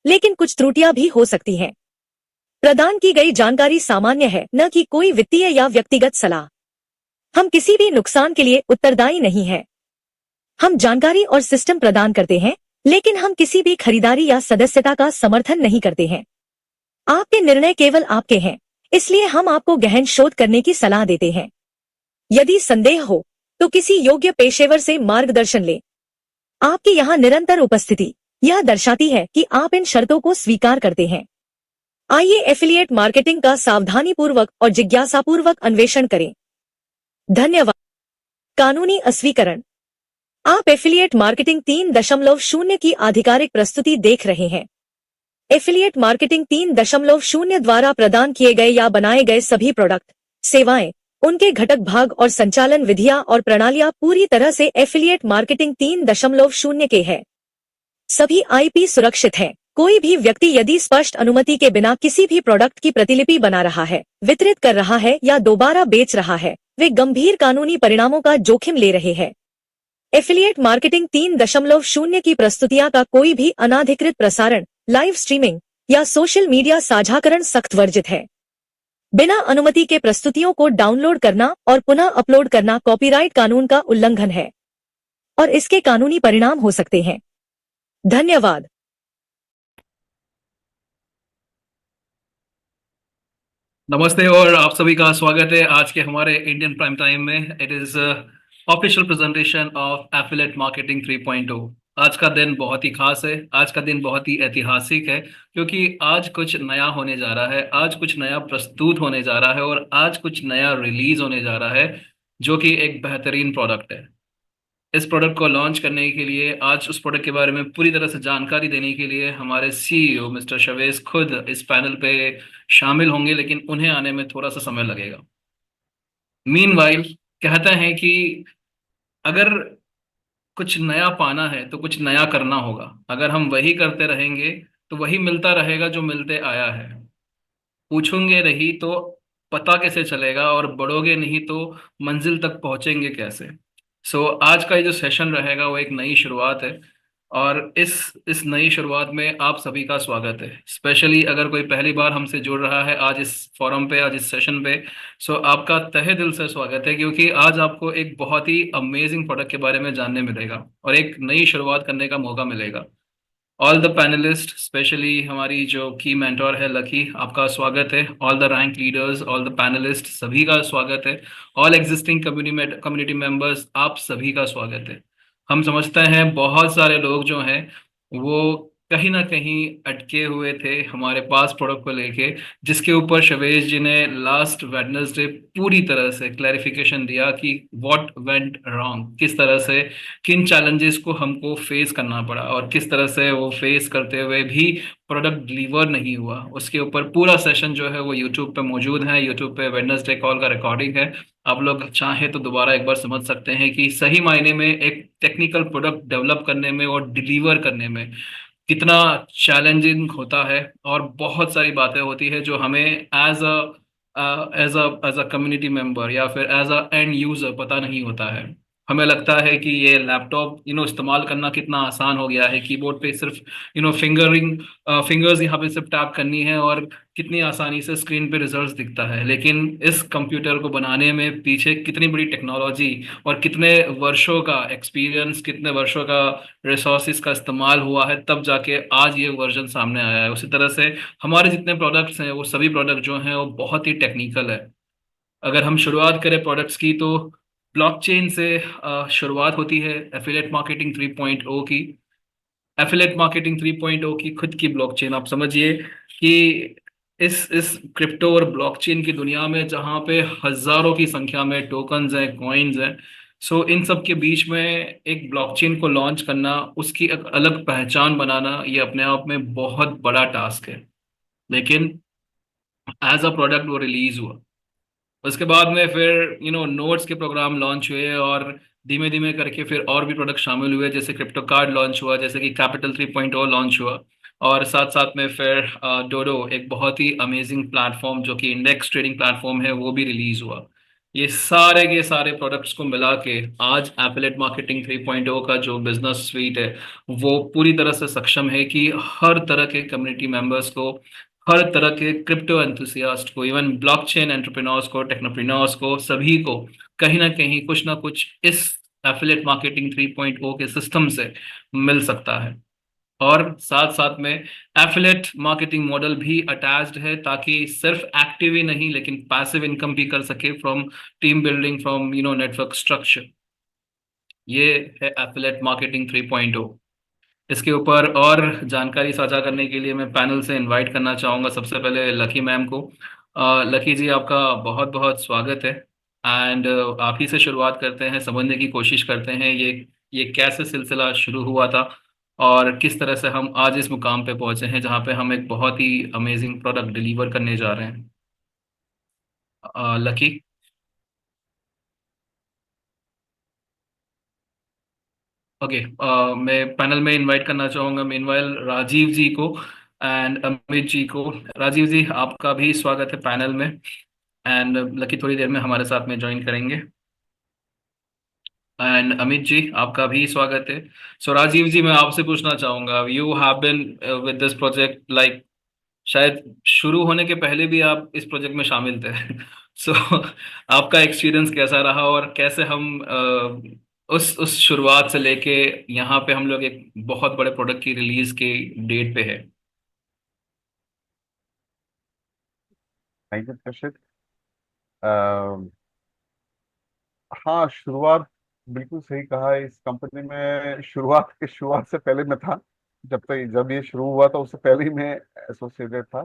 लेकिन कुछ त्रुटियां भी हो सकती हैं। प्रदान की गई जानकारी सामान्य है, न कि कोई वित्तीय या व्यक्तिगत सलाह। हम किसी भी नुकसान के लिए उत्तरदायी नहीं हैं। हम जानकारी और सिस्टम प्रदान करते हैं, लेकिन हम किसी भी खरीदारी या सदस्यता का समर्थन नहीं करते हैं। आपके निर्णय केवल आपके हैं, इसलिए हम आपको गहन शोध करने की सलाह देते हैं। यदि संदेह हो तो किसी योग्य पेशेवर से मार्गदर्शन लें। आपकी यहाँ निरंतर उपस्थिति यह दर्शाती है कि आप इन शर्तों को स्वीकार करते हैं। आइए एफिलिएट मार्केटिंग का सावधानीपूर्वक और जिज्ञासापूर्वक अन्वेषण करें। धन्यवाद। कानूनी अस्वीकरण। आप एफिलिएट मार्केटिंग 3.0 की आधिकारिक प्रस्तुति देख रहे हैं। एफिलिएट मार्केटिंग 3.0 द्वारा प्रदान किए गए या बनाए गए सभी प्रोडक्ट, सेवाएं, उनके घटक भाग और संचालन विधियां और प्रणालियां पूरी तरह से एफिलिएट मार्केटिंग 3.0 के हैं। सभी आईपी सुरक्षित हैं। कोई भी व्यक्ति यदि स्पष्ट अनुमति के बिना किसी भी प्रोडक्ट की प्रतिलिपि बना रहा है, वितरित कर रहा है या दोबारा बेच रहा है, वे गंभीर कानूनी परिणामों का जोखिम ले रहे हैं। एफिलिएट मार्केटिंग 3.0 की प्रस्तुतियां का कोई भी अनाधिकृत प्रसारण, लाइव स्ट्रीमिंग या सोशल मीडिया साझाकरण सख्त वर्जित है। बिना अनुमति के प्रस्तुतियों को डाउनलोड करना और पुनः अपलोड करना कॉपीराइट कानून का उल्लंघन है और इसके कानूनी परिणाम हो सकते हैं। धन्यवाद। नमस्ते और आप सभी का स्वागत है आज के हमारे इंडियन प्राइम टाइम में। It is official presentation of affiliate marketing 3.0। आज का दिन बहुत ही खास है, आज का दिन बहुत ही ऐतिहासिक है, क्योंकि आज कुछ नया होने जा रहा है, आज कुछ नया प्रस्तुत होने जा रहा है और आज कुछ नया रिलीज होने जा रहा है, जो कि एक बेहतरीन प्रोडक्ट है। इस प्रोडक्ट को लॉन्च करने के लिए, आज उस प्रोडक्ट के बारे में पूरी तरह से जानकारी देने के लिए हमारे सीईओ मिस्टर शवेस खुद इस पैनल पे शामिल होंगे, लेकिन उन्हें आने में थोड़ा सा समय लगेगा। मीनवाइल कहते हैं कि अगर कुछ नया पाना है तो कुछ नया करना होगा। अगर हम वही करते रहेंगे तो वही मिलता रहेगा जो मिलते आया है। पूछोगे नहीं तो पता कैसे चलेगा, और बढ़ोगे नहीं तो मंजिल तक पहुंचेंगे कैसे। आज का ये जो सेशन रहेगा वो एक नई शुरुआत है, और इस नई शुरुआत में आप सभी का स्वागत है। स्पेशली अगर कोई पहली बार हमसे जुड़ रहा है आज इस फोरम पे, आज इस सेशन पे, आपका तहे दिल से स्वागत है, क्योंकि आज आपको एक बहुत ही अमेजिंग प्रोडक्ट के बारे में जानने मिलेगा और एक नई शुरुआत करने का मौका मिलेगा। ऑल द पैनलिस्ट, स्पेशली हमारी जो की मेंटोर है लकी, आपका स्वागत है। All the rank leaders, all the panelist, सभी का स्वागत है। ऑल एग्जिस्टिंग कम्युनिटी मेंबर्स, आप सभी का स्वागत है। हम समझते हैं बहुत सारे लोग जो हैं वो कहीं ना कहीं अटके हुए थे हमारे पास प्रोडक्ट को लेके, जिसके ऊपर शवेश जी ने लास्ट वेडनेसडे पूरी तरह से क्लैरिफिकेशन दिया कि व्हाट वेंट रॉन्ग, किस तरह से, किन चैलेंजेस को हमको फेस करना पड़ा और किस तरह से वो फेस करते हुए भी प्रोडक्ट डिलीवर नहीं हुआ। उसके ऊपर पूरा सेशन जो है वो यूट्यूब पे मौजूद है। यूट्यूब पे वेडनेसडे कॉल का रिकॉर्डिंग है, आप लोग चाहें तो दोबारा एक बार समझ सकते हैं कि सही मायने में एक टेक्निकल प्रोडक्ट डेवलप करने में और डिलीवर करने में कितना चैलेंजिंग होता है, और बहुत सारी बातें होती है जो हमें एज अ कम्युनिटी मेंबर या फिर एज अ एंड यूजर पता नहीं होता है। हमें लगता है कि ये लैपटॉप इस्तेमाल करना कितना आसान हो गया है, कीबोर्ड पे सिर्फ फिंगर्स यहाँ पे सिर्फ टैप करनी है और कितनी आसानी से स्क्रीन पे रिजल्ट्स दिखता है। लेकिन इस कंप्यूटर को बनाने में पीछे कितनी बड़ी टेक्नोलॉजी और कितने वर्षों का एक्सपीरियंस, कितने वर्षों का रिसोर्सेज का इस्तेमाल हुआ है, तब जाके आज ये वर्जन सामने आया है। उसी तरह से हमारे जितने प्रोडक्ट्स हैं वो सभी प्रोडक्ट जो हैं वो बहुत ही टेक्निकल है। अगर हम शुरुआत करें प्रोडक्ट्स की तो ब्लॉकचेन से शुरुआत होती है एफिलिएट मार्केटिंग 3.0 की। एफिलिएट मार्केटिंग 3.0 की खुद की ब्लॉकचेन, आप समझिए कि इस क्रिप्टो और ब्लॉकचेन की दुनिया में जहाँ पे हजारों की संख्या में टोकन्स हैं, कॉइन्स हैं, इन सब के बीच में एक ब्लॉकचेन को लॉन्च करना, उसकी एक अलग पहचान बनाना, ये अपने आप में बहुत बड़ा टास्क है। लेकिन एज अ प्रोडक्ट वो रिलीज हुआ, उसके बाद में फिर नोट्स के प्रोग्राम लॉन्च हुए, और धीमे धीमे करके फिर और भी प्रोडक्ट शामिल हुए, जैसे क्रिप्टो कार्ड लॉन्च हुआ, जैसे कि कैपिटल 3.0 लॉन्च हुआ, और साथ साथ में फिर डोडो, एक बहुत ही अमेजिंग प्लेटफॉर्म जो कि इंडेक्स ट्रेडिंग प्लेटफॉर्म है, वो भी रिलीज हुआ। ये सारे के सारे प्रोडक्ट्स को मिला के आज एफिलिएट मार्केटिंग 3.0 का जो बिजनेस स्वीट है वो पूरी तरह से सक्षम है कि हर तरह के कम्युनिटी मेंबर्स को, हर तरह के क्रिप्टो एंथुसियास्ट को, इवन ब्लॉकचेन एंटरप्रेन्योर्स को, टेक्नोप्रेन्योर्स को, सभी को कहीं ना कुछ इस एफिलिएट मार्केटिंग 3.0 के सिस्टम से मिल सकता है। और साथ साथ में एफिलेट मार्केटिंग मॉडल भी अटैच्ड है ताकि सिर्फ एक्टिव ही नहीं लेकिन पैसिव इनकम भी कर सके from team building, from network structure. ये है एफिलेट मार्केटिंग 3.0। इसके ऊपर और जानकारी साझा करने के लिए मैं पैनल से इनवाइट करना चाहूँगा सबसे पहले लकी मैम को। लकी जी, आपका बहुत बहुत स्वागत है। एंड आप ही से शुरुआत करते हैं, समझने की कोशिश करते हैं ये कैसे सिलसिला शुरू हुआ था और किस तरह से हम आज इस मुकाम पे पहुंचे हैं जहाँ पे हम एक बहुत ही अमेजिंग प्रोडक्ट डिलीवर करने जा रहे हैं। लकी। ओके। मैं पैनल में इनवाइट करना चाहूँगा मीनवाइल राजीव जी को एंड अमित जी को। राजीव जी, आपका भी स्वागत है पैनल में। एंड लकी थोड़ी देर में हमारे साथ में ज्वाइन करेंगे। एंड अमित जी, आपका भी स्वागत है। सो राजीव जी, मैं आपसे पूछना चाहूंगा, you have been with this project like शायद शुरू होने के पहले भी आप इस प्रोजेक्ट में शामिल थे। सो आपका एक्सपीरियंस कैसा रहा और कैसे हम उस शुरुआत से लेके यहाँ पे हम लोग एक बहुत बड़े प्रोडक्ट की रिलीज के डेट पे है। थैंक यू कशिश। हाँ, शुरुआत बिल्कुल सही कहा। इस कंपनी में शुरुआत से पहले मैं था। जब ये शुरू हुआ था उससे पहले ही मैं एसोसिएटेड था।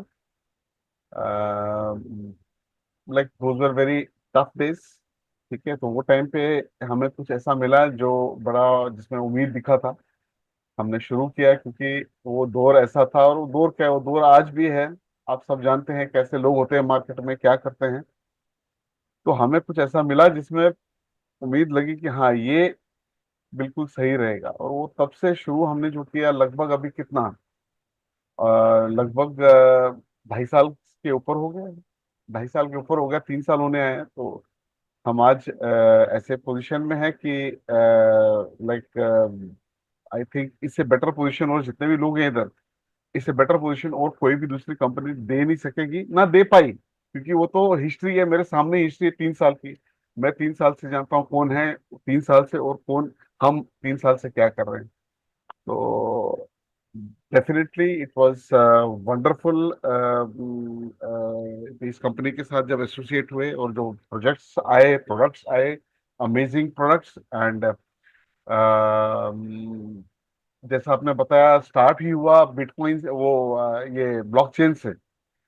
Like those were very tough days. ठीक है, तो वो टाइम पे हमें कुछ ऐसा मिला जो बड़ा, जिसमें उम्मीद दिखा था। हमने शुरू किया क्योंकि वो दौर ऐसा था, और वो दौर क्या है, वो दौर आज भी है। आप सब जानते हैं कैसे लोग होते हैं मार्केट में, क्या करते हैं। तो हमें कुछ ऐसा मिला जिसमें उम्मीद लगी कि हाँ, ये बिल्कुल सही रहेगा। और वो तब से शुरू हमने जो किया, लगभग अभी कितना, लगभग 2.5 साल के ऊपर हो गया। 2.5 साल के ऊपर हो गया, 3 साल होने आए हैं। तो हम आज ऐसे पोजीशन में है कि लाइक आई थिंक इससे बेटर पोजीशन और जितने भी लोग हैं इधर, इससे बेटर पोजीशन और कोई भी दूसरी कंपनी दे नहीं सकेगी, ना दे पाई। क्योंकि वो तो हिस्ट्री है, मेरे सामने हिस्ट्री है 3 साल की। मैं 3 साल से जानता हूँ कौन है 3 साल से, और कौन हम 3 साल से क्या कर रहे हैं। तो डेफिनेटली इट वाज वंडरफुल इस कंपनी के साथ जब एसोसिएट हुए, और जो प्रोडक्ट्स आए, अमेजिंग प्रोडक्ट्स। एंड जैसा आपने बताया, स्टार्ट ही हुआ बिटकॉइन से, ये ब्लॉकचेन से।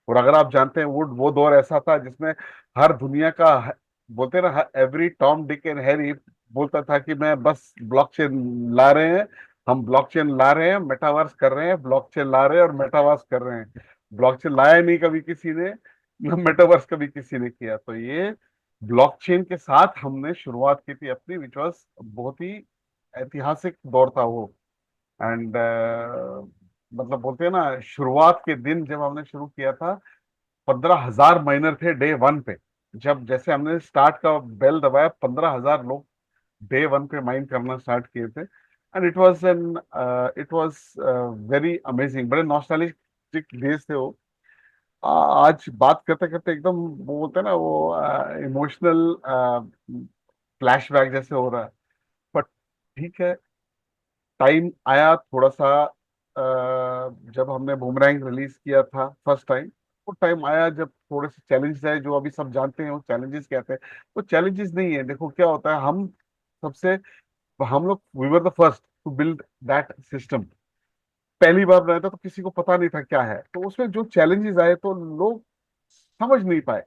और अगर आप जानते हैं, वो दौर ऐसा था जिसमें हर दुनिया का, बोलते हैं ना, every Tom Dick and Harry बोलता था कि मैं बस ब्लॉकचेन ला रहे हैं, हम ब्लॉकचेन ला रहे हैं, मेटावर्स कर रहे हैं, ब्लॉकचेन ला रहे हैं और मेटावर्स कर रहे हैं। ब्लॉकचेन लाया नहीं कभी किसी ने, न मेटावर्स कभी किसी ने किया। तो ये ब्लॉकचेन के साथ हमने शुरुआत की थी अपनी, विच वॉज बहुत ही ऐतिहासिक दौर था वो। एंड मतलब बोलते हैं ना, शुरुआत के दिन जब हमने शुरू किया था, 15,000 माइनर थे डे वन पे। जब जैसे हमने स्टार्ट का बेल दबाया, 15,000 लोग डे वन पे माइन करना स्टार्ट किए थे। And it was very amazing, बड़े नॉस्टैल्जिक डेज थे वो। आज बात करते करते एकदम वो बोलते हैं ना, वो इमोशनल फ्लैशबैक जैसे हो रहा है। बट ठीक है, टाइम आया थोड़ा सा। जब हमने बूमरैंग रिलीज किया था फर्स्ट टाइम, वो टाइम आया जब थोड़े से चैलेंजेस आए, जो अभी सब जानते हैं वो चैलेंजेस कहते हैं। वो चैलेंजेस नहीं है। देखो क्या होता है, सबसे हम लोग we were the first to build that system. पहली बार बनाया था तो किसी को पता नहीं था क्या है, तो उसमें जो चैलेंजेस आए तो लोग समझ नहीं पाए।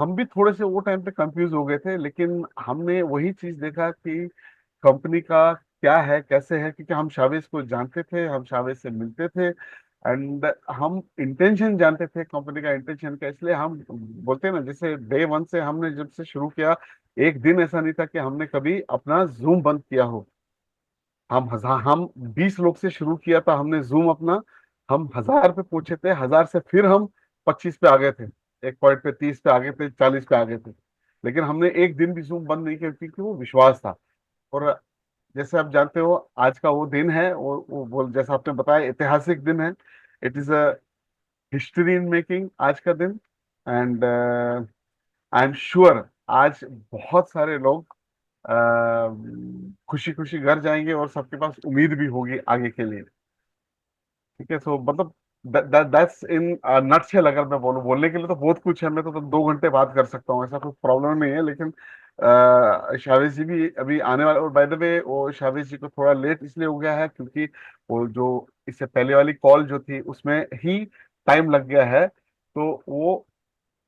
हम भी थोड़े से वो टाइम पे कंफ्यूज हो गए थे, लेकिन हमने वही चीज देखा कि कंपनी का क्या है, कैसे है। क्योंकि हम शावेज को जानते थे, हम शावेज से मिलते थे, एंड हम इंटेंशन जानते थे कंपनी का इंटेंशन का। इसलिए हम बोलते हैं ना, जैसे डे वन से हमने जब से शुरू किया, एक दिन ऐसा नहीं था कि हमने कभी अपना जूम बंद किया हो। हम 20 लोग से शुरू किया था हमने जूम अपना। हम 1,000 पे पहुंचे थे, 1,000 से फिर हम 25 पे आ गए थे, एक पॉइंट पे 30 पे आ गए थे, 40 पे आ गए थे। लेकिन हमने एक दिन भी जूम बंद नहीं किया क्योंकि वो विश्वास था। और जैसे आप जानते हो आज का वो दिन है, वो जैसा आपने बताया ऐतिहासिक दिन है। It is a history in making आज का दिन। एंड आई एम श्योर आज बहुत सारे लोग खुशी खुशी घर जाएंगे और सबके पास उम्मीद भी होगी आगे के लिए। ठीक है, सो मतलब दैट्स इन नटशेल। अगर मैं बोलूं, बोलने के लिए तो बहुत कुछ है, मैं तो 2 घंटे बात कर सकता हूँ, ऐसा कोई प्रॉब्लम नहीं है। लेकिन शावेश जी भी अभी आने वाले, और बाय द वे वो शावेश जी को थोड़ा लेट इसलिए हो गया है क्योंकि वो जो इससे पहले वाली कॉल जो थी उसमें ही टाइम लग गया है। तो वो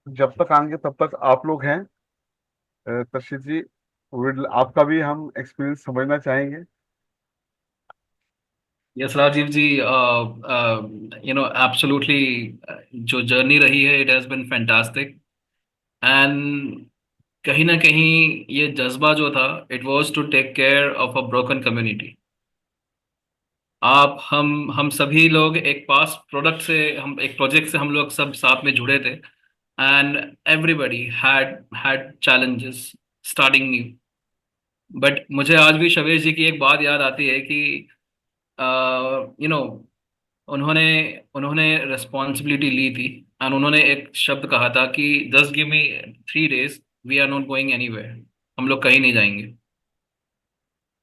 जब तक आएंगे तब तक आप लोग हैं। तर्शित जी, आपका भी हम एक्सपीरियंस समझना चाहेंगे। यस राजीव जी, एब्सोल्युटली, जो जर्नी रही है it has been fantastic. And कहीं ना कहीं ये जज्बा जो था, it was to take care of a broken community. आप हम सभी लोग एक पास प्रोडक्ट से, हम एक प्रोजेक्ट से हम लोग सब साथ में जुड़े थे। And everybody had had challenges starting new. But मुझे आज भी शवेश जी की एक बात याद आती है कि यू नो उन्होंने उन्होंने रिस्पॉन्सिबिलिटी ली थी। एंड उन्होंने एक शब्द कहा था कि just give me 3 days, we are not going anywhere, हम लोग कहीं नहीं जाएंगे।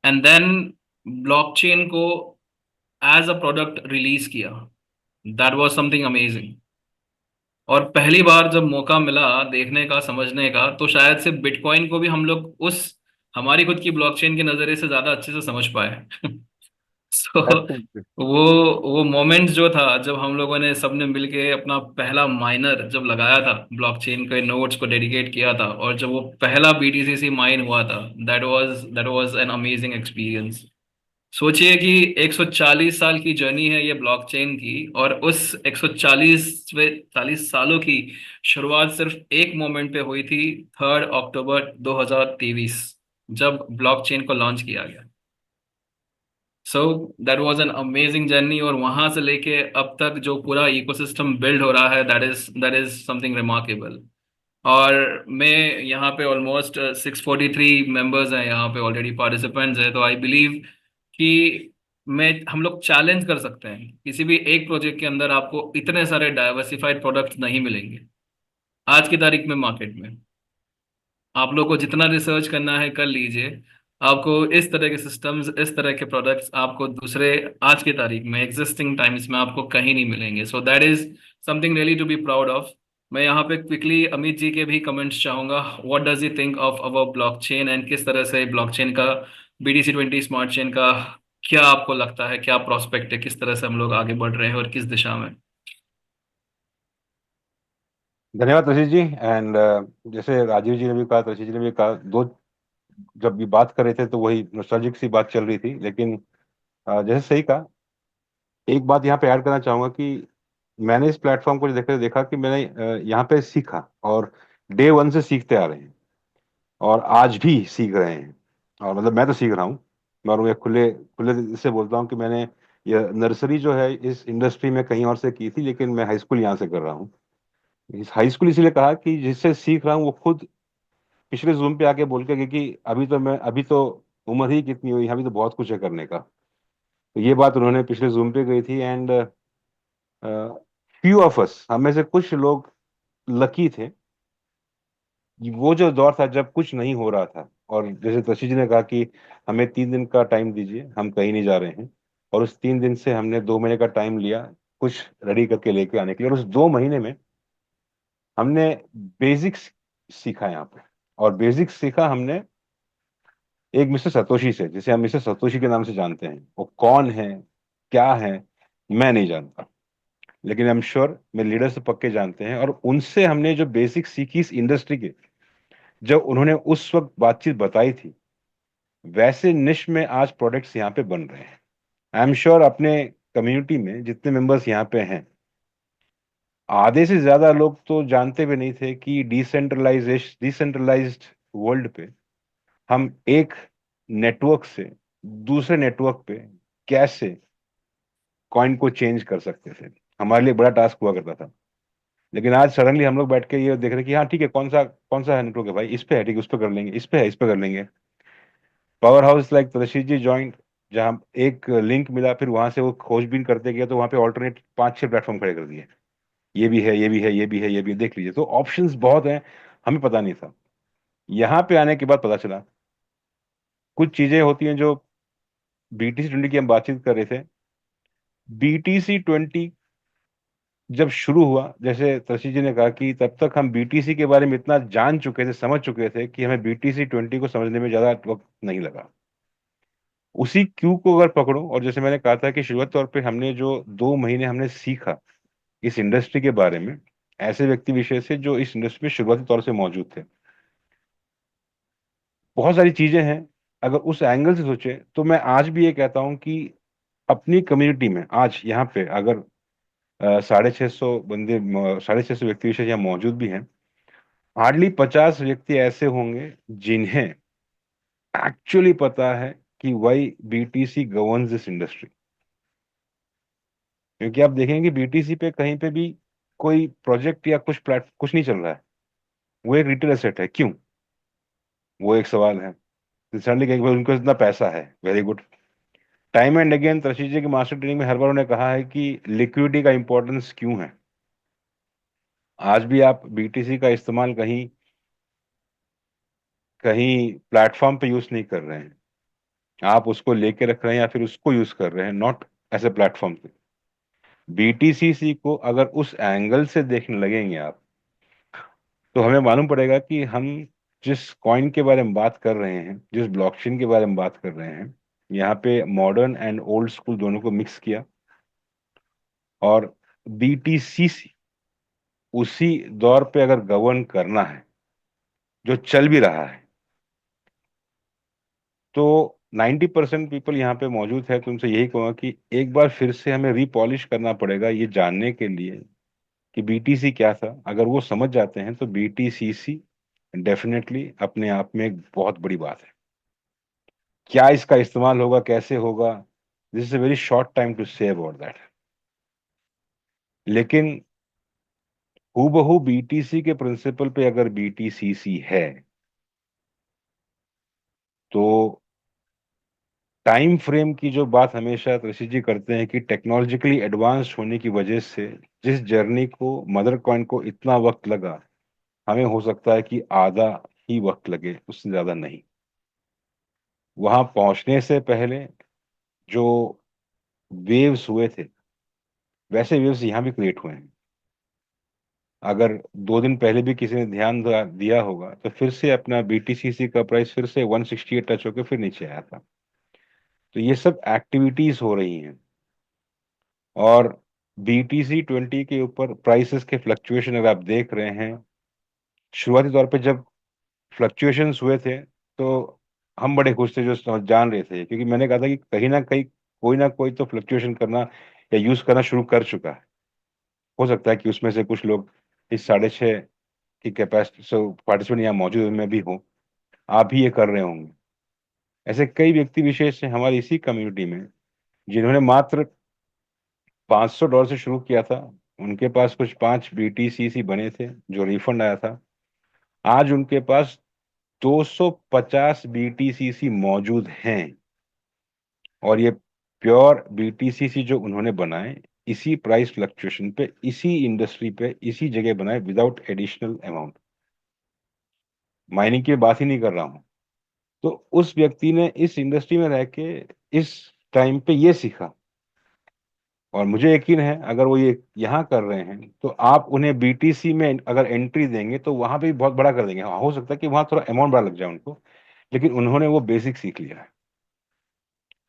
एंड देन ब्लॉकचेन को एज अ प्रोडक्ट रिलीज किया। That was something amazing. और पहली बार जब मौका मिला देखने का, समझने का, तो शायद से बिटकॉइन को भी हम लोग उस हमारी खुद की ब्लॉकचेन के नजरिए से ज्यादा अच्छे से समझ पाए। So absolutely. वो मोमेंट जो था जब हम लोगों ने सबने मिलके अपना पहला माइनर जब लगाया था, ब्लॉकचेन के नोड्स को डेडिकेट किया था, और जब वो पहला बीटीसीसी माइन हुआ था, that was an amazing experience. सोचिए कि 140 साल की जर्नी है ये ब्लॉकचेन की, और उस 140 सालों की शुरुआत सिर्फ एक मोमेंट पे हुई थी, 3 अक्टूबर 2023, जब ब्लॉकचेन को लॉन्च किया गया। So that was an amazing journey, और वहां से लेके अब तक जो पूरा इकोसिस्टम बिल्ड हो रहा है, दैट इज समथिंग रिमार्केबल। और मैं यहाँ पे ऑलमोस्ट 643 मेंबर्स हैं, यहाँ पे ऑलरेडी पार्टिसिपेंट्स हैं, तो आई बिलीव कि मैं हम लोग चैलेंज कर सकते हैं, किसी भी एक प्रोजेक्ट के अंदर आपको इतने सारे डाइवर्सिफाइड प्रोडक्ट्स नहीं मिलेंगे आज की तारीख में मार्केट में। आप लोग को जितना रिसर्च करना है कर लीजिए, आपको इस तरह के सिस्टम्स, इस तरह के प्रोडक्ट्स आपको दूसरे आज की तारीख में एग्जिस्टिंग टाइम्स में आपको कहीं नहीं मिलेंगे। So that is something really to be proud of. मैं यहाँ पे क्विकली अमित जी के भी कमेंट्स चाहूंगा। What does you think of our blockchain, and किस तरह से ब्लॉकचेन का, BTC20 स्मार्ट चेन का क्या आपको लगता है, क्या प्रोस्पेक्ट है, किस तरह से हम लोग आगे बढ़ रहे हैं और किस दिशा में? धन्यवाद रशीद जी। एंड जैसे राजीव जी ने भी कहा, रशीद जी ने भी कहा, दो जब भी बात कर रहे थे तो वही नॉस्टैल्जिक सी बात चल रही थी। लेकिन जैसे सही कहा, एक बात यहाँ पे ऐड करना चाहूंगा कि मैंने इस प्लेटफॉर्म को देखा देखा कि मैंने यहाँ पे सीखा, और डे वन से सीखते आ रहे हैं और आज भी सीख रहे हैं। और मतलब मैं तो सीख रहा हूँ, मैं, और मैं खुले खुले दिल से बोलता हूँ कि मैंने यह नर्सरी जो है इस इंडस्ट्री में कहीं और से की थी, लेकिन मैं हाई स्कूल यहाँ से कर रहा हूँ। इस हाई स्कूल इसलिए कहा कि जिससे सीख रहा हूँ वो खुद पिछले जूम पे आके बोल के गई कि अभी तो उम्र ही कितनी हुई, अभी तो बहुत कुछ है करने का। तो ये बात उन्होंने पिछले जूम पे गई थी। एंड फ्यू ऑफ अस, हम में से कुछ लोग लकी थे। वो जो दौर था जब कुछ नहीं हो रहा था, और जैसे तशी जी ने कहा कि हमें 3 दिन का टाइम दीजिए, हम कहीं नहीं जा रहे हैं। और उस 3 दिन से हमने 2 महीने का टाइम लिया कुछ रेडी करके लेके आने के लिए, और उस 2 महीने में हमने बेसिक्स सीखा यहाँ पे। और बेसिक्स सीखा हमने एक मिस्टर सतोशी से, जिसे हम मिस्टर सतोशी के नाम से जानते हैं। वो कौन है, क्या है, मैं नहीं जानता, लेकिन आई एम श्योर मेरे लीडर से पक्के जानते हैं। और उनसे हमने जो बेसिक सीखी इस इंडस्ट्री के, जब उन्होंने उस वक्त बातचीत बताई थी, वैसे निश में आज प्रोडक्ट्स यहाँ पे बन रहे हैं। आई एम श्योर अपने कम्युनिटी में जितने मेंबर्स यहाँ पे हैं, आधे से ज्यादा लोग तो जानते भी नहीं थे कि डिसेंट्रलाइज्ड वर्ल्ड पे हम एक नेटवर्क से दूसरे नेटवर्क पे कैसे कॉइन को चेंज कर सकते थे। हमारे लिए बड़ा टास्क हुआ करता था। लेकिन आज सडनली हम लोग बैठ के ये देख रहे हैं कि हाँ ठीक है, कौन सा नेटवर्क है भाई, इस पे है, ठीक है, उस पे कर लेंगे, इस पे है, इस पे कर लेंगे। पावर हाउस लाइक तलशील जी जॉइंट, जहाँ एक लिंक मिला, फिर वहां से वो खोजबीन करते गए तो वहां पे ऑल्टरनेट 5-6 प्लेटफॉर्म खड़े कर दिए, ये भी है, ये भी है, ये भी है, ये भी है, देख लीजिए। तो ऑप्शंस बहुत हैं, हमें पता नहीं था। यहाँ पे आने के बाद पता चला कुछ चीजें होती हैं जो BTC 20 की हम बातचीत कर रहे थे। BTC 20 जब शुरू हुआ, जैसे तशी जी ने कहा कि तब तक हम BTC के बारे में इतना जान चुके थे, समझ चुके थे कि हमें BTC 20 को समझने में ज्यादा वक्त नहीं लगा। उसी क्यू को अगर पकड़ो, और जैसे मैंने कहा था कि शुरुआत तौर पे हमने जो 2 महीने हमने सीखा इस इंडस्ट्री के बारे में, ऐसे व्यक्ति विशेष से जो इस इंडस्ट्री में शुरुआती तौर से मौजूद थे, बहुत सारी चीजें हैं। अगर उस एंगल से सोचे तो मैं आज भी ये कहता हूँ कि अपनी कम्युनिटी में आज यहाँ पे अगर 650 व्यक्ति विशेष यहाँ मौजूद भी हैं, हार्डली 50 व्यक्ति ऐसे होंगे जिन्हें एक्चुअली पता है कि why BTC governs this industry. क्योंकि आप देखेंगे BTC पे कहीं पे भी कोई प्रोजेक्ट या कुछ नहीं चल रहा है, वो एक रिटेल एसेट है, क्यों? वो एक सवाल है। सडनली कहीं उनको इतना पैसा है, very good. Time and again Rishi ji की मास्टर ट्रेनिंग में हर बार उन्होंने कहा है कि लिक्विडिटी का इंपॉर्टेंस क्यों है। आज भी आप BTC का इस्तेमाल कहीं कहीं प्लेटफॉर्म पे यूज नहीं कर रहे हैं, आप उसको लेके रख रहे हैं या फिर उसको यूज कर रहे हैं, नॉट एज ए प्लेटफॉर्म पे। BTCC को अगर उस एंगल से देखने लगेंगे आप, तो हमें मालूम पड़ेगा कि हम जिस कॉइन के बारे में बात कर रहे हैं, जिस ब्लॉकचेन के बारे में बात कर रहे हैं, यहाँ पे मॉडर्न एंड ओल्ड स्कूल दोनों को मिक्स किया, और BTCC उसी दौर पे अगर गवर्न करना है जो चल भी रहा है, तो 90% पीपल यहाँ पे मौजूद है, तुमसे यही कहूँगा कि एक बार फिर से हमें रीपॉलिश करना पड़ेगा ये जानने के लिए कि BTC क्या था। अगर वो समझ जाते हैं तो BTCC डेफिनेटली अपने आप में एक बहुत बड़ी बात है। क्या इसका इस्तेमाल होगा, कैसे होगा, this is a very short time to say about that. लेकिन हूबहू BTC के प्रिंसिपल पे अगर BTCC है, तो टाइम फ्रेम की जो बात हमेशा ऋषि जी करते हैं कि टेक्नोलॉजिकली एडवांस होने की वजह से जिस जर्नी को मदर कॉइन को इतना वक्त लगा, हमें हो सकता है कि आधा ही वक्त लगे, उससे ज्यादा नहीं। वहां पहुंचने से पहले जो वेव्स हुए थे, वैसे वेव्स यहाँ भी क्रिएट हुए हैं। अगर 2 दिन पहले भी किसी ने ध्यान दिया होगा तो फिर से अपना BTCC का प्राइस फिर से 168 टच होकर फिर नीचे आया था। तो ये सब एक्टिविटीज हो रही हैं, और BTC 20 के ऊपर प्राइसेस के फ्लक्चुएशन अगर आप देख रहे हैं, शुरुआती तौर पे जब फ्लक्चुएशंस हुए थे तो हम बड़े खुश थे जो जान रहे थे, क्योंकि मैंने कहा था कि कहीं ना कोई तो फ्लक्चुएशन करना या यूज करना शुरू कर चुका है। हो सकता है कि उसमें से कुछ लोग इस 6.5 की कैपेसिटी से पार्टिसिपेंट यहाँ मौजूद में भी हो, आप भी ये कर रहे होंगे। ऐसे कई व्यक्ति विशेष हैं हमारी इसी कम्युनिटी में जिन्होंने मात्र $500 से शुरू किया था, उनके पास कुछ 5 BTCC बने थे जो रिफंड आया था। आज उनके पास 250 BTCC मौजूद हैं, और ये प्योर BTCC जो उन्होंने बनाए इसी प्राइस फ्लक्चुएशन पे, इसी इंडस्ट्री पे, इसी जगह बनाए, विदाउट एडिशनल अमाउंट। माइनिंग की बात ही नहीं कर रहा हूँ। तो उस व्यक्ति ने इस इंडस्ट्री में रह के इस टाइम पे ये सीखा, और मुझे यकीन है अगर वो ये यहाँ कर रहे हैं तो आप उन्हें BTC में अगर एंट्री देंगे तो वहां पे भी बहुत बड़ा कर देंगे। हाँ, हो सकता है कि वहां थोड़ा अमाउंट बड़ा लग जाए उनको, लेकिन उन्होंने वो बेसिक सीख लिया है।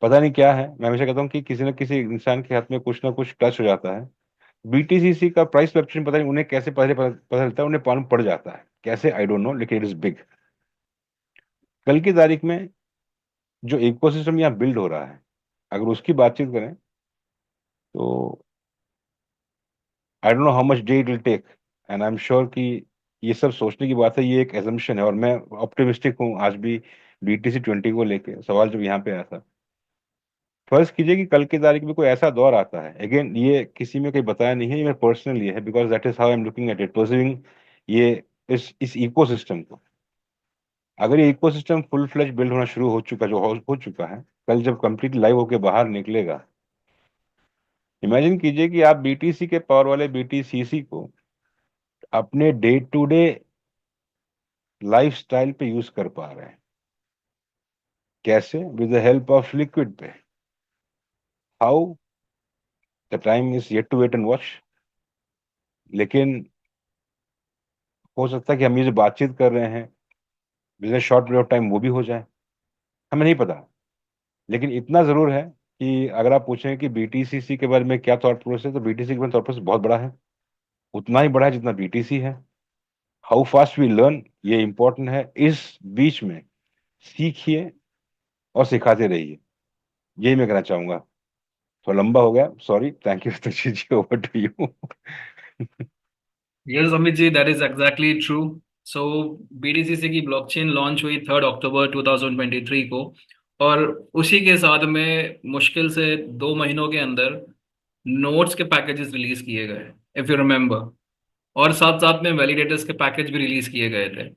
पता नहीं क्या है, मैं हमेशा कहता हूँ कि किसी न किसी इंसान के हाथ में कुछ ना कुछ टच हो जाता है। BTCC का प्राइस फ्लक्चुएशन पता नहीं उन्हें कैसे पहले पता चलता है, उन्हें मालूम पड़ जाता है कैसे, आई डोंट नो, लेकिन इट इज बिग। कल की तारीख में जो इकोसिस्टम यहाँ बिल्ड हो रहा है, अगर उसकी बातचीत करें तो I don't know how much day it will take, and I am sure कि ये सब सोचने की बात है, ये एक एजम्पशन है, और मैं ऑप्टिमिस्टिक हूँ आज भी BTC 20 को लेके। सवाल जब यहाँ पे आया था फर्ज कीजिए कि कल की तारीख में कोई ऐसा दौर आता है, अगेन ये किसी में कहीं बताया नहीं है, ये मेरा पर्सनल ये है, because that is how I am looking at it, perceiving ये इस इकोसिस्टम को। अगर ये इकोसिस्टम फुल फ्लेज बिल्ड होना शुरू हो चुका, जो हो चुका है, कल जब कंप्लीट लाइव होके बाहर निकलेगा, इमेजिन कीजिए कि आप बीटीसी के पावर वाले बीटीसीसी को अपने day to day lifestyle पे यूज कर पा रहे हैं। कैसे? With the help of liquid pay. How? The time is yet to wait and watch. लेकिन हो सकता है कि हम ये जो बातचीत कर रहे हैं with in short period of time वो भी हो जाए, हमें नहीं पता। लेकिन इतना जरूर है कि अगर आप पूछें कि बीटीसीसी के बारे में क्या थॉट प्रोसेस है, तो बीटीसी के बारे में थॉट प्रोसेस बहुत बड़ा है, उतना ही बड़ा है जितना बीटीसी है। हाउ फास्ट वी लर्न, ये इंपॉर्टेंट है। इस बीच में सीखिए और सिखाते रहिए, यही मैं कहना चाहूंगा। तो लंबा हो गया, sorry. Thank you Tulsi ji, over to you. Yes Amit ji, that is exactly true. So BTCC की ब्लॉकचेन लॉन्च हुई 3 अक्टूबर 2023 को, और उसी के साथ में मुश्किल से 2 महीनों के अंदर नोट्स के पैकेजेस रिलीज किए गए, इफ यू रिमेम्बर। और साथ साथ में वैलिडेटर्स के पैकेज भी रिलीज किए गए थे।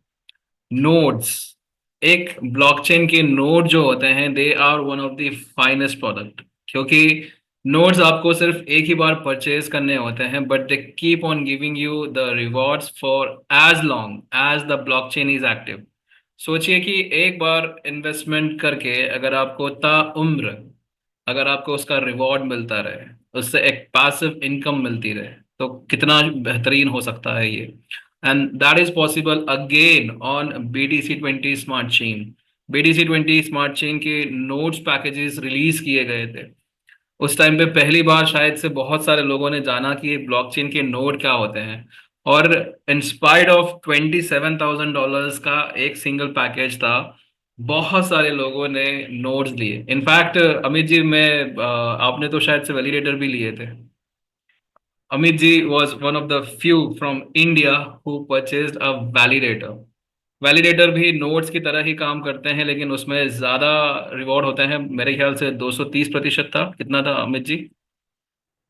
नोड्स, एक ब्लॉकचेन के नोड जो होते हैं, they are one of the finest product, क्योंकि नोड्स आपको सिर्फ एक ही बार परचेज करने होते हैं, but they keep on giving you the rewards for as long as the blockchain is active. सोचिए कि एक बार इन्वेस्टमेंट करके अगर आपको ताउम्र, अगर आपको उसका रिवॉर्ड मिलता रहे, उससे एक पैसिव इनकम मिलती रहे, तो कितना बेहतरीन हो सकता है ये। And that is possible again on BTC20 smart chain. BTC20 smart chain के नोट्स पैकेजेस रिलीज किए गए थे उस टाइम पे, पहली बार शायद से बहुत सारे लोगों ने जाना कि ब्लॉकचेन के नोड क्या होते हैं। और इंस्पायर्ड ऑफ $27,000 का एक सिंगल पैकेज था, बहुत सारे लोगों ने नोड्स लिए। इनफैक्ट अमित जी, मैं आपने तो शायद से वैलिडेटर भी लिए थे। Amit ji was one of the few from India who purchased a validator। Validator भी नोट्स की तरह ही काम करते हैं, लेकिन उसमें ज्यादा रिवॉर्ड होते हैं। मेरे ख्याल से 230% था। कितना था अमित जी?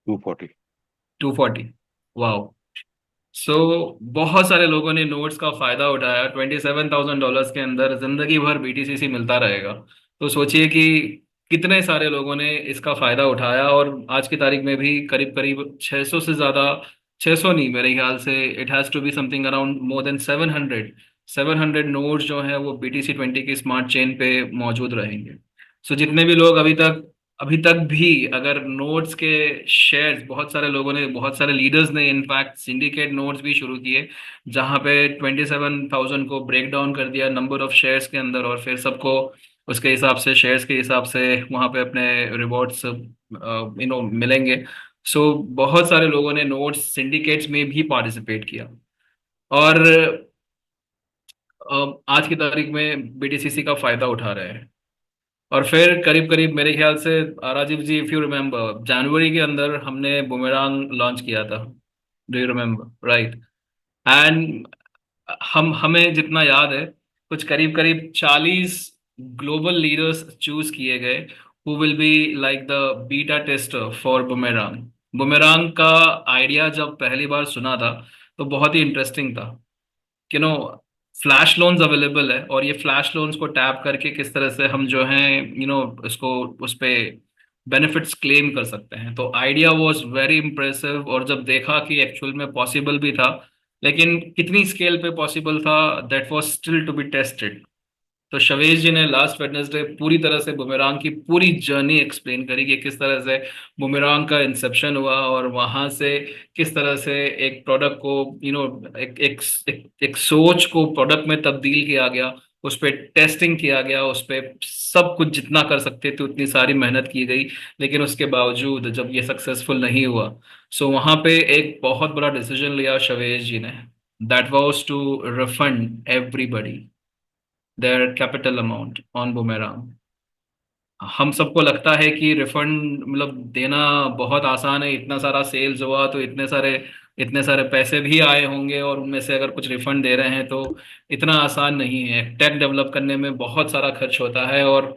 240। 240। वाओ। सो बहुत सारे लोगों ने नोट्स का फायदा उठाया। $27,000 के अंदर जिंदगी भर BTCC मिलता रहेगा। तो सोचिए कि कितने सारे लोगों ने इसका फायदा उठाया, और आज की तारीख में भी करीब करीब 600 से ज्यादा, 600 नहीं, मेरे ख्याल से it has to be something around more than 700 nodes जो हैं वो BTC20 की स्मार्ट चेन पे मौजूद रहेंगे। सो जितने भी लोग अभी तक भी अगर नोट्स के शेयर्स, बहुत सारे लोगों ने, बहुत सारे लीडर्स ने इनफैक्ट सिंडिकेट नोट्स भी शुरू किए, जहां पे 27,000 को ब्रेक डाउन कर दिया नंबर ऑफ शेयर्स के अंदर, और फिर सबको उसके हिसाब से, शेयर्स के हिसाब से वहां पे अपने रिवॉर्ड्स मिलेंगे। सो बहुत सारे लोगों ने नोट्स सिंडिकेट्स में भी पार्टिसिपेट किया, और आज की तारीख में BTCC का फायदा उठा रहे हैं। और फिर करीब करीब मेरे ख्याल से राजीव जी, इफ यू रिमेम्बर, जनवरी के अंदर हमने बुमेरांग लॉन्च किया था। Do you remember? Right. And हमें जितना याद है, कुछ करीब करीब 40 ग्लोबल लीडर्स चूज किए गए who will be like the beta tester for Boomerang. Boomerang का आइडिया जब पहली बार सुना था तो बहुत ही इंटरेस्टिंग था। You know, flash loans available है, और ये फ्लैश लोन्स को टैप करके किस तरह से हम जो है इसको, उस पे बेनिफिट्स क्लेम कर सकते हैं। तो आइडिया वाज वेरी इंप्रेसिव, और जब देखा कि एक्चुअल में पॉसिबल भी था, लेकिन कितनी स्केल पे पॉसिबल था, that was still to be tested. तो शवेश जी ने लास्ट वेडनेसडे पूरी तरह से बुमेरांग की पूरी जर्नी एक्सप्लेन करी कि किस तरह से बुमेरांग का इंसेप्शन हुआ, और वहां से किस तरह से एक प्रोडक्ट को, एक सोच को प्रोडक्ट में तब्दील किया गया, उस पर टेस्टिंग किया गया, उस पर सब कुछ जितना कर सकते थे उतनी सारी मेहनत की गई। लेकिन उसके बावजूद जब ये सक्सेसफुल नहीं हुआ, सो वहां पे एक बहुत बड़ा डिसीजन लिया शवेश जी ने, that was to refund everybody their capital amount on Boomerang। हम सबको लगता है कि रिफंड मतलब देना बहुत आसान है, इतना सारा सेल्स हुआ तो इतने सारे पैसे भी आए होंगे और उनमें से अगर कुछ रिफंड दे रहे हैं तो इतना आसान नहीं है। टेक डेवलप करने में बहुत सारा खर्च होता है और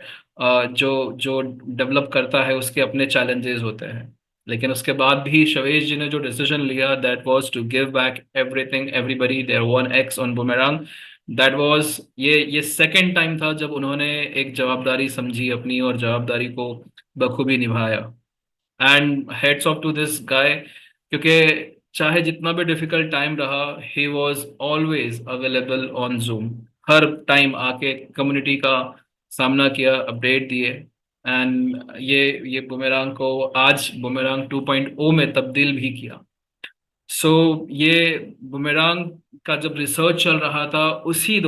जो जो डेवलप करता है उसके अपने चैलेंजेस होते हैं। लेकिन उसके बाद भी शवेश जी ने जो डिसीजन लिया, that was to give back everything everybody there 1x on Boomerang. That was ये सेकंड टाइम था जब उन्होंने एक जवाबदारी समझी अपनी और जवाबदारी को बखूबी निभाया। And hats off to this guy, क्योंकि चाहे जितना भी डिफिकल्ट टाइम रहा, he was always available on Zoom. हर टाइम आके कम्युनिटी का सामना किया, अपडेट दिए। एंड ये बुमेरांग को आज बुमेरांग 2.0 में तब्दील भी किया। सो ये बुमेरांग का जब रिसर्च चल रहा था, उसी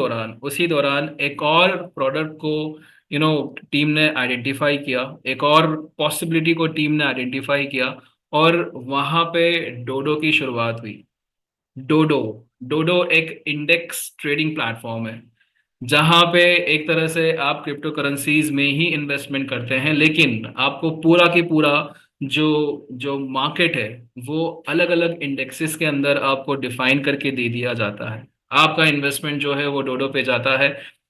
दौरान एक और प्रोडक्ट को टीम ने आइडेंटिफाई किया, एक और पॉसिबिलिटी को टीम ने आइडेंटिफाई किया। और वहां पे डोडो की शुरुआत हुई। डोडो डोडो एक इंडेक्स ट्रेडिंग प्लेटफॉर्म है, जहां पे एक तरह से आप क्रिप्टो करेंसीज में ही इन्वेस्टमेंट करते हैं, लेकिन आपको पूरा की पूरा जो जो मार्केट है वो अलग अलग इंडेक्सेस के अंदर आपको डिफाइन करके दे दिया जाता है। आपका इन्वेस्टमेंट जो है वो डोडो पे जाता है।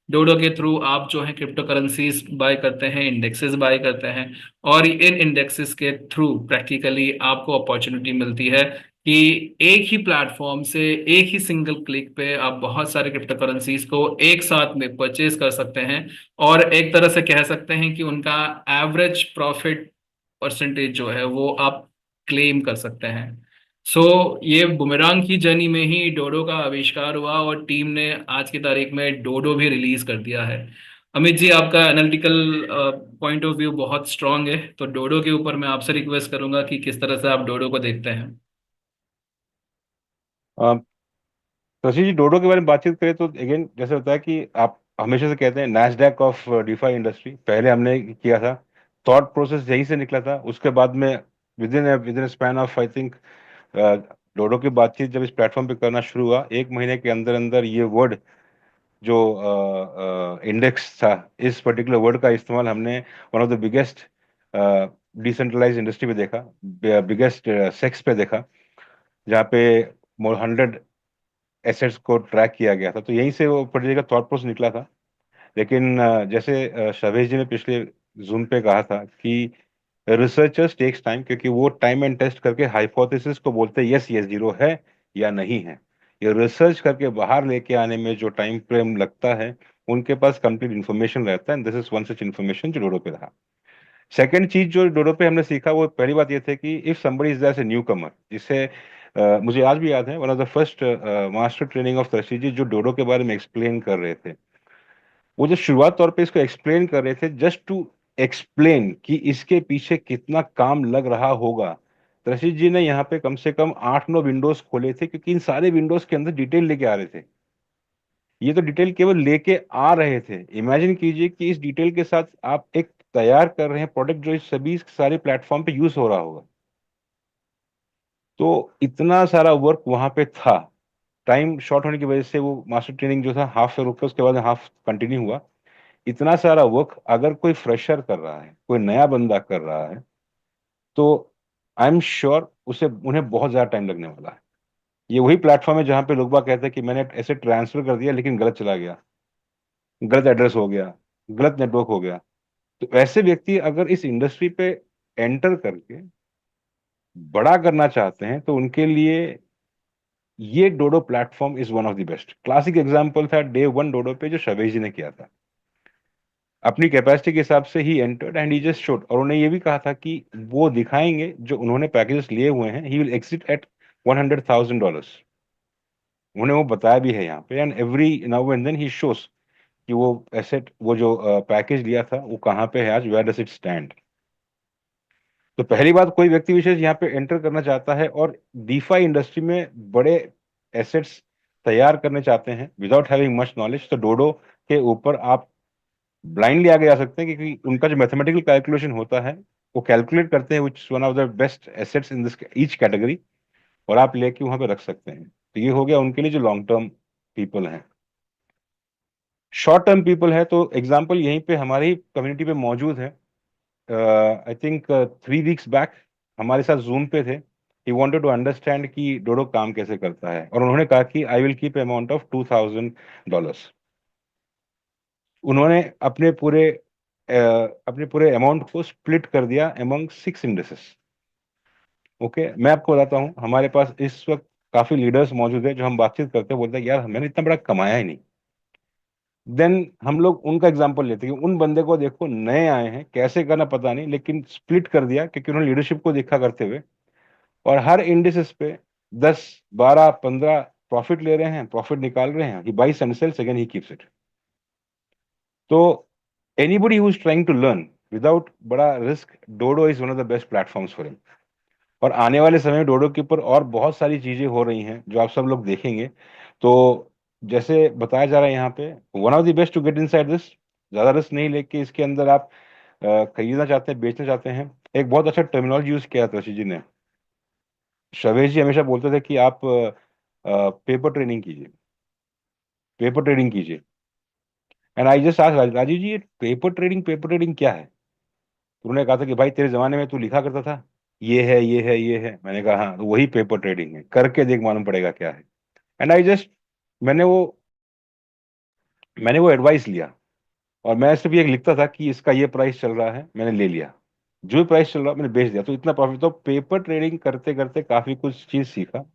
डोडो के थ्रू आप जो है क्रिप्टो करेंसीज बाय करते हैं, इंडेक्सेस बाय करते हैं। और इन इंडेक्सेस के थ्रू प्रैक्टिकली आपको अपॉर्चुनिटी मिलती है कि एक ही प्लेटफॉर्म से एक ही सिंगल क्लिक पे आप बहुत सारे क्रिप्टो करेंसीज को एक साथ में परचेज कर सकते हैं। और एक तरह से कह सकते हैं कि उनका एवरेज प्रॉफिट परसेंटेज जो है वो आप क्लेम कर सकते हैं। सो ये बुमेरांग की जर्नी में ही डोडो का आविष्कार हुआ और टीम ने आज की तारीख में डोडो भी रिलीज कर दिया है। अमित जी, आपका एनालिटिकल पॉइंट ऑफ व्यू बहुत स्ट्रांग है, तो डोडो के ऊपर मैं आपसे रिक्वेस्ट करूंगा कि किस तरह से आप डोडो को देखते हैं। शशि जी, डोडो के बारे में बातचीत करें तो अगेन जैसे होता है कि आप हमेशा से कहते हैं नैस्डैक ऑफ डिफाई इंडस्ट्री, पहले हमने किया था, थॉट प्रोसेस यहीं से निकला था। उसके बाद में within span of I think Dodo की बातचीत जब इस प्लेटफॉर्म पे करना शुरू हुआ, एक महीने के अंदर अंदर ये वर्ड जो इंडेक्स था, इस पर्टिकुलर वर्ड का इस्तेमाल हमने one of the biggest decentralise industry पे देखा, बिगेस्ट सेक्स पे देखा, जहाँ पे मोर 100 एसेट्स को ट्रैक किया गया था। तो यहीं से वो पर्टिकुलर थॉट प्रोसेस निकला था। लेकिन जैसे शवेश जी ने पिछले जूम पे कहा था कि रिसर्चर्स टेक्स टाइम, क्योंकि वो टाइम एंड टेस्ट करके हाइपोथेसिस को बोलते हैं यस ये जीरो है या नहीं है। ये रिसर्च करके बाहर लेके आने में जो टाइम फ्रेम लगता है, उनके पास कंप्लीट इन्फॉर्मेशन रहता है। This is one such information जो डोडो पे रहा। सेकेंड चीज जो डोडो पे हमने सीखा, वो पहली बात ये थे कि if somebody is as a newcomer, जिसे मुझे आज भी याद है, one of the first master training of Tashi ji जो डोडो के बारे में एक्सप्लेन कर रहे थे, वो जो शुरुआत तौर पे इसको एक्सप्लेन कर रहे थे जस्ट टू एक्सप्लेन कि इसके पीछे कितना काम लग रहा होगा, रशीद जी ने यहाँ पे कम से कम 8-9 विंडोज खोले थे, क्योंकि इन सारे विंडोज के अंदर डिटेल लेके आ रहे थे। ये तो डिटेल केवल लेके आ रहे थे। इमेजिन कीजिए कि इस डिटेल के साथ आप एक तैयार कर रहे हैं प्रोडक्ट जो इस सभी सारे प्लेटफॉर्म पे यूज हो रहा होगा। तो इतना सारा वर्क वहां पे था। टाइम शॉर्ट होने की वजह से वो मास्टर ट्रेनिंग जो था हाफ से रुक के उसके बाद हाफ कंटिन्यू हुआ। इतना सारा वर्क अगर कोई फ्रेशर कर रहा है, कोई नया बंदा कर रहा है, तो आई एम श्योर उसे उन्हें बहुत ज्यादा टाइम लगने वाला है। ये वही प्लेटफॉर्म है जहां पे लोग बाग कहते हैं कि मैंने ऐसे ट्रांसफर कर दिया लेकिन गलत चला गया, गलत एड्रेस हो गया, गलत नेटवर्क हो गया। तो ऐसे व्यक्ति अगर इस इंडस्ट्री पे एंटर करके बड़ा करना चाहते हैं, तो उनके लिए ये Dodo platform is one of the best. Classic example था डे वन डोडो पे जो शवेश जी ने किया था। अपनी कैपेसिटी के हिसाब से he entered and he just showed, और उन्होंने ये भी कहा था कि वो दिखाएंगे जो उन्होंने पैकेजेस लिए हुए हैं, ही विल एक्सिट एट $100,000। उन्होंने वो बताया भी है यहाँ पे, and every now and then he shows कि वो एसेट, वो जो पैकेज लिया था वो कहाँ पे है आज, वेयर डज इट स्टैंड। तो पहली बात, कोई व्यक्ति विशेष यहाँ पे एंटर करना चाहता है और डीफाई इंडस्ट्री में बड़े एसेट्स तैयार करने चाहते हैं विदाउट हैविंग मच नॉलेज, तो डोडो के ऊपर आप ब्लाइंडली आगे जा सकते हैं, क्योंकि उनका जो मैथमेटिकल कैलकुलेशन होता है वो कैलकुलेट करते हैं which is one of the best assets in this each category, और आप लेके वहां पे रख सकते हैं। तो ये हो गया उनके लिए जो लॉन्ग टर्म पीपल हैं। शॉर्ट टर्म पीपल है तो एग्जाम्पल यहीं पे हमारी कम्युनिटी पे मौजूद है। आई थिंक 3 वीक्स बैक हमारे साथ जूम पे थे। ही वांटेड टू अंडरस्टैंड कि डोडो काम कैसे करता है, और उन्होंने कहा कि I will keep amount of $2,000। उन्होंने अपने पूरे अमाउंट को स्प्लिट कर दिया अमंग 6 इंडेसेस। ओके, मैं आपको बताता हूँ, हमारे पास इस वक्त काफी लीडर्स मौजूद है जो हम बातचीत करते हैं, बोलते हैं यार मैंने इतना बड़ा कमाया ही नहीं। देन हम लोग उनका एग्जांपल लेते हैं कि उन बंदे को देखो, नए आए हैं, कैसे करना पता नहीं, लेकिन स्प्लिट कर दिया क्योंकि उन्होंने लीडरशिप को देखा करते हुए, और हर इंडिसेस पे 10, 12, 15 प्रॉफिट ले रहे हैं, प्रॉफिट निकाल रहे हैं। He buys and sells again, he keeps it. तो anybody who is trying to learn without बड़ा risk, Dodo is one of the best platforms for him. और आने वाले समय में डोडो के ऊपर और बहुत सारी चीजें हो रही हैं जो आप सब लोग देखेंगे। तो जैसे बताया जा रहा है यहाँ पे, one of the best to get inside this, ज्यादा रिस्क नहीं लेके इसके अंदर आप खरीदना चाहते हैं, बेचना चाहते हैं। एक बहुत अच्छा टर्मिनोलॉजी यूज किया था ऋषि जी ने। शवेश जी हमेशा बोलते थे कि आप पेपर ट्रेडिंग कीजिए, पेपर ट्रेडिंग कीजिए। एंड आई जस्ट आज राजीव जी, ये पेपर ट्रेडिंग क्या है? तो उन्होंने कहा था कि भाई तेरे जमाने में तू लिखा करता था, ये है ये है ये है। मैंने कहा हाँ, तो वही पेपर ट्रेडिंग है, करके देख मालूम पड़ेगा क्या है। एंड आई जस्ट मैंने वो मैंने वो एडवाइस लिया, और मैं सिर्फ ये लिखता था कि इसका ये प्राइस चल रहा है, मैंने ले लिया। जो भी प्राइस चल रहा मैंने बेच दिया, तो इतना प्रॉफिट। तो पेपर ट्रेडिंग करते करते काफी कुछ चीज सीखा।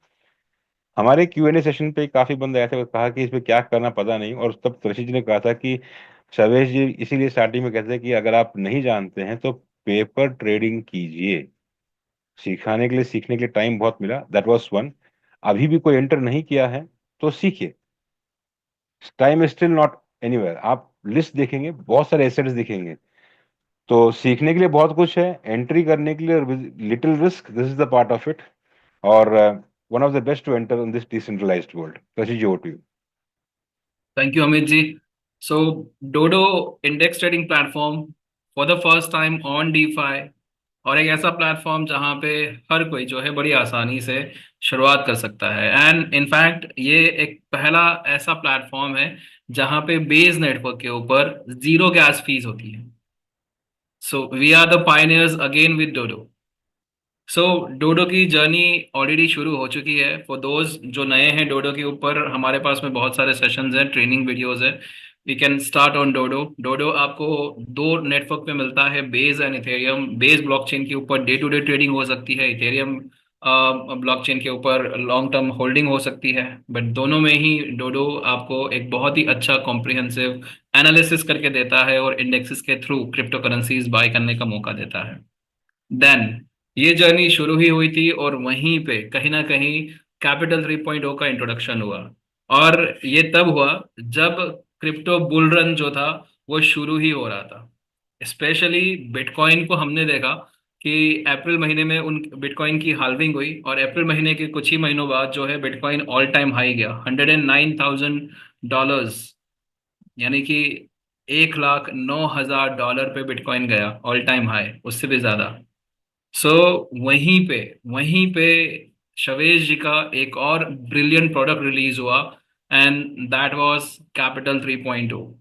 हमारे Q&A सेशन पे काफी बंदे ऐसे कहा कि इसमें क्या करना पता नहीं, और तब ऋषि जी ने कहा था कि शवेश जी इसीलिए स्टार्टिंग में कहते हैं कि अगर आप नहीं जानते हैं तो पेपर ट्रेडिंग कीजिए। सिखाने के लिए, सीखने के लिए टाइम बहुत मिला, दैट वाज वन। अभी भी कोई एंटर नहीं किया है तो सीखिए, time is still not anywhere. आप लिस्ट देखेंगे, बहुत सारे एसेट्स दिखेंगे। तो सीखने के लिए बहुत कुछ है, एंट्री करने के लिए little risk, this is the part of it. और one of the best to enter in this decentralized world. Rishi ji, over to you. Thank you Amit ji. So Dodo index trading platform for the first time on DeFi, और एक ऐसा platform जहां पे हर कोई जो है बड़ी आसानी से शुरुआत कर सकता है। एंड इनफैक्ट ये एक पहला ऐसा प्लेटफॉर्म है जहां पे बेस नेटवर्क के ऊपर जीरो गैस फीस होती है। So we are the pioneers again with Dodo. So Dodo की जर्नी ऑलरेडी शुरू हो चुकी है। फॉर दोज जो नए हैं डोडो के ऊपर, हमारे पास में बहुत सारे सेशंस हैं, ट्रेनिंग वीडियोस हैं। We can start on Dodo. Dodo आपको दो नेटवर्क पे मिलता है, Base and Ethereum. Base blockchain के ऊपर डे टू डे ट्रेडिंग हो सकती है, इथेरियम ब्लॉकचेन के ऊपर लॉन्ग टर्म होल्डिंग हो सकती है। बट दोनों में ही डोडो आपको एक बहुत ही अच्छा कॉम्प्रिहेंसिव एनालिसिस करके देता है और इंडेक्सेस के थ्रू क्रिप्टो करेंसीज बाय करने का मौका देता है। देन ये जर्नी शुरू ही हुई थी, और वहीं पे कहीं ना कहीं कैपिटल 3.0 का इंट्रोडक्शन हुआ। और ये तब हुआ जब क्रिप्टो बुल रन जो था वो शुरू ही हो रहा था। स्पेशली बिटकॉइन को हमने देखा कि अप्रैल महीने में उन बिटकॉइन की हाल्विंग हुई, और अप्रैल महीने के कुछ ही महीनों बाद जो है बिटकॉइन ऑल टाइम हाई गया, $109,000, यानी कि $1,09,000 पे बिटकॉइन गया ऑल टाइम हाई, उससे भी ज्यादा। सो वहीं पे शवेश जी का एक और ब्रिलियंट प्रोडक्ट रिलीज हुआ, and that was capital 3.0।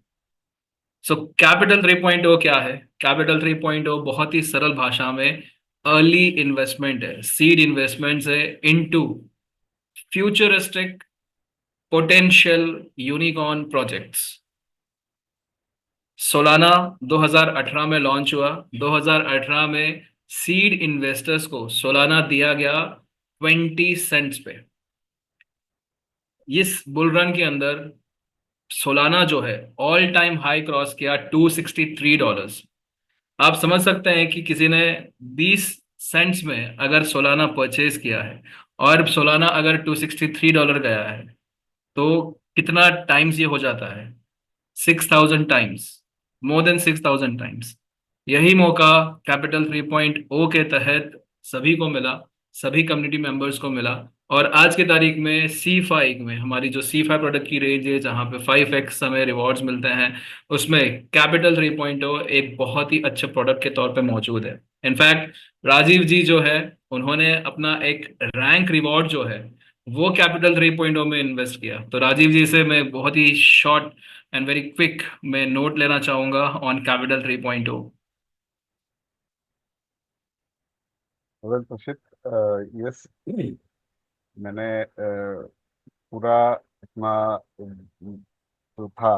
So capital 3.0 क्या है? कैपिटल 3.0 बहुत ही सरल भाषा में अर्ली इन्वेस्टमेंट है, सीड इन्वेस्टमेंट है into futuristic potential unicorn projects. Solana 2018 में लॉन्च हुआ। 2018 में सीड इन्वेस्टर्स को सोलाना दिया गया 20 सेंट्स पे। इस बुल रन के अंदर सोलाना जो है ऑल टाइम हाई क्रॉस किया, $263। आप समझ सकते हैं कि किसी ने 20 सेंट्स में अगर सोलाना परचेज किया है, और सोलाना अगर $263 गया है, तो कितना टाइम्स ये हो जाता है? 6,000 टाइम्स, मोर देन 6,000 टाइम्स। यही मौका कैपिटल 3.0 के तहत सभी को मिला, सभी कम्युनिटी मेंबर्स को मिला। और आज की तारीख में C5 में, हमारी जो C5 प्रोडक्ट की रेंज है जहां पे 5x हमें रिवॉर्ड्स मिलते हैं, उसमें कैपिटल 3.0 एक बहुत ही अच्छे प्रोडक्ट के तौर पे मौजूद है। इनफैक्ट राजीव जी जो है, उन्होंने अपना एक रैंक रिवॉर्ड जो है वो कैपिटल 3.0 में इन्वेस्ट किया। तो राजीव जी से मैं बहुत ही शॉर्ट एंड वेरी क्विक में नोट लेना चाहूंगा ऑन कैपिटल 3.0। वेल प्रशित, यस, मैंने पूरा अपना जो था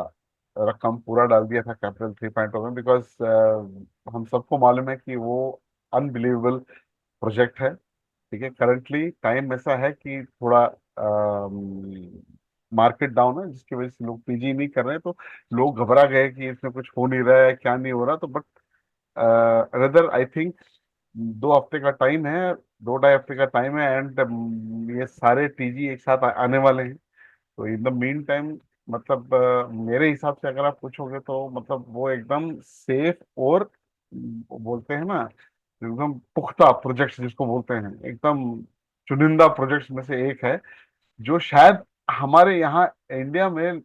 रकम पूरा डाल दिया था कैपिटल 3.0 में, बिकॉज हम सबको मालूम है कि वो अनबिलीवेबल प्रोजेक्ट है। ठीक है, करंटली टाइम ऐसा है कि थोड़ा मार्केट डाउन है, जिसकी वजह से लोग पीजी नहीं कर रहे हैं, तो लोग घबरा गए कि इसमें कुछ हो नहीं रहा है, क्या नहीं हो रहा। तो बट अनदर आई थिंक 2 हफ्ते का टाइम है, 2 ढाई हफ्ते का टाइम है, एंड ये सारे टीजी एक साथ आने वाले हैं। तो इन द मीन टाइम, मतलब मेरे हिसाब से अगर आप पूछोगे तो मतलब वो एकदम सेफ और बोलते हैं ना, एकदम पुख्ता प्रोजेक्ट्स जिसको बोलते हैं, एकदम चुनिंदा प्रोजेक्ट्स में से एक है, जो शायद हमारे यहाँ इंडिया में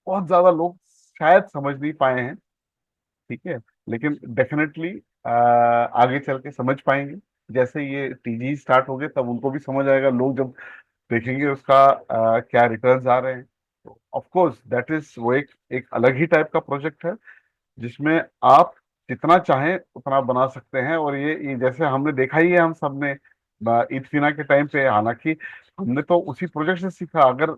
बहुत ज्यादा लोग शायद समझ नहीं पाए हैं। ठीक है, लेकिन डेफिनेटली आगे चल के समझ पाएंगे। जैसे ये टीजी स्टार्ट हो गए तब उनको भी समझ आएगा, लोग जब देखेंगे उसका क्या रिटर्न्स आ रहे हैं। तो ऑफ कोर्स दैट इज वो एक एक अलग ही टाइप का प्रोजेक्ट है, जिसमें आप जितना चाहें उतना बना सकते हैं। और ये जैसे हमने देखा ही है, हम सब ने ईद फिना के टाइम पे, हालांकि हमने तो उसी प्रोजेक्ट से सीखा। अगर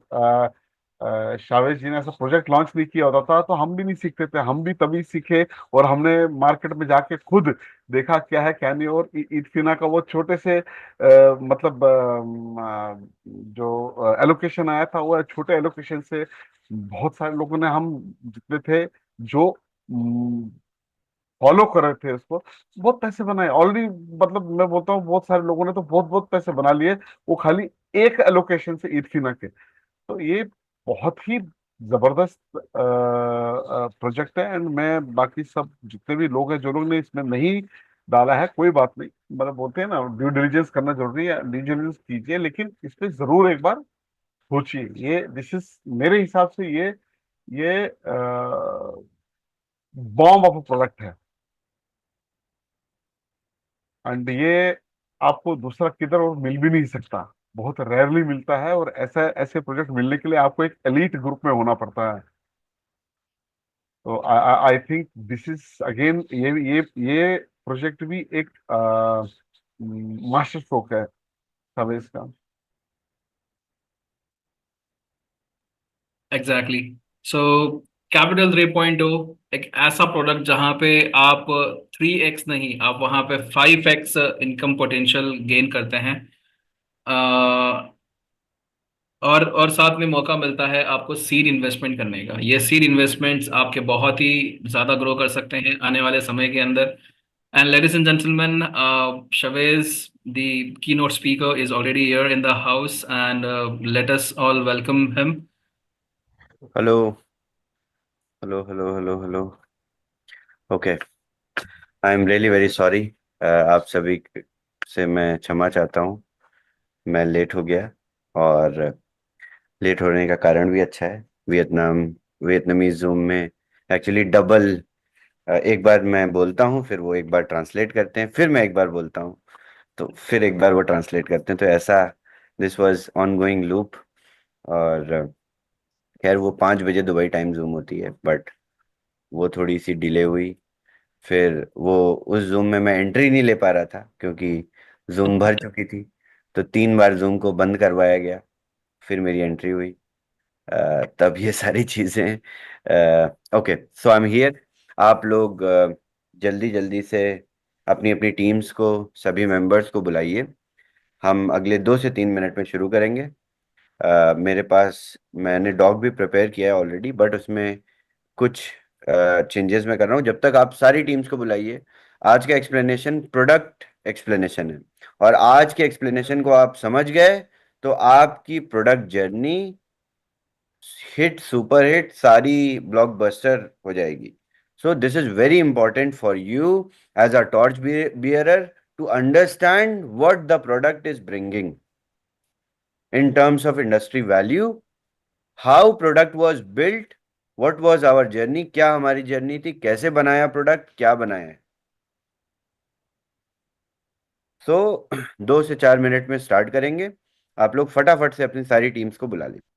शावेज जी ने ऐसा प्रोजेक्ट लॉन्च नहीं किया होता था तो हम भी नहीं सीखते थे, हम भी तभी सीखे। और हमने मार्केट में जाके खुद देखा क्या है क्या नहीं। और ईद फिना का वो छोटे से मतलब जो एलोकेशन आया था, वो छोटे एलोकेशन से बहुत सारे लोगों ने, हम जितने थे जो फॉलो कर रहे थे उसको, बहुत पैसे बनाए ऑलरेडी। मतलब मैं बोलता हूँ बहुत सारे लोगों ने तो बहुत बहुत पैसे बना लिए, वो खाली एक एलोकेशन से ईद फिना के। तो ये बहुत ही जबरदस्त प्रोजेक्ट है। एंड मैं बाकी सब जितने भी लोग हैं, जो लोग ने इसमें नहीं डाला है, कोई बात नहीं, मतलब बोलते हैं ना, ड्यू डिलिजेंस करना जरूरी है, ड्यू डिलिजेंस कीजिए, लेकिन इस पे जरूर एक बार सोचिए। ये दिस इज मेरे हिसाब से ये बॉम्ब ऑफ प्रोडक्ट है। एंड ये आपको दूसरा किधर और मिल भी नहीं सकता, बहुत रेयरली मिलता है। और ऐसा ऐसे प्रोजेक्ट मिलने के लिए आपको एक एलीट ग्रुप में होना पड़ता है। तो I think this is again, ये प्रोजेक्ट भी एक मास्टर स्ट्रोक है सवेज का। एग्जैक्टली। सो कैपिटल 3.0 एक ऐसा प्रोडक्ट जहां पे आप 3x नहीं, आप वहां पे 5x इनकम पोटेंशियल गेन करते हैं। और साथ में मौका मिलता है आपको सीड इन्वेस्टमेंट करने का। ये सीड इन्वेस्टमेंट्स आपके बहुत ही ज़्यादा ग्रो कर सकते हैं आने वाले समय के अंदर। And ladies and gentleman, Shavez, the keynote speaker, is already here in the house, and let us all welcome him. Hello hello hello hello hello. Okay, I am really very sorry. आप सभी से मैं क्षमा चाहता हूँ, मैं late हो गया। और लेट होने का कारण भी अच्छा है। वियतनामीज जूम में एक्चुअली डबल, एक बार मैं बोलता हूँ, फिर वो एक बार ट्रांसलेट करते हैं, फिर मैं एक बार बोलता हूँ, तो फिर एक बार वो ट्रांसलेट करते हैं। तो ऐसा दिस वाज ऑनगोइंग लूप। और खैर वो 5 बजे दुबई टाइम जूम होती है, बट वो थोड़ी सी डिले हुई। फिर वो उस जूम में मैं एंट्री नहीं ले पा रहा था क्योंकि जूम भर चुकी थी। तो 3 बार जूम को बंद करवाया गया, फिर मेरी एंट्री हुई। तब ये सारी चीजें। Okay, so I am here. आप लोग जल्दी जल्दी से अपनी अपनी टीम्स को, सभी मेंबर्स को बुलाइए। हम अगले 2 से 3 मिनट में शुरू करेंगे। मेरे पास, मैंने डॉग भी प्रिपेयर किया है ऑलरेडी, बट उसमें कुछ चेंजेस मैं कर रहा हूँ। जब तक आप सारी टीम्स को बुलाइए, आज का एक्सप्लेनेशन प्रोडक्ट एक्सप्लेनेशन है, और आज के एक्सप्लेनेशन को आप समझ गए तो आपकी product journey hit, super hit, सारी ब्लॉकबस्टर हो जाएगी। So this is very important for you as a torch bearer to understand what the product is bringing in terms of industry value, how product was built, what was our journey, क्या हमारी journey थी, कैसे बनाया product, क्या बनाया है। सो 2 से 4 minute में स्टार्ट करेंगे। आप लोग फटाफट से अपनी सारी टीम्स को बुला लीजिए।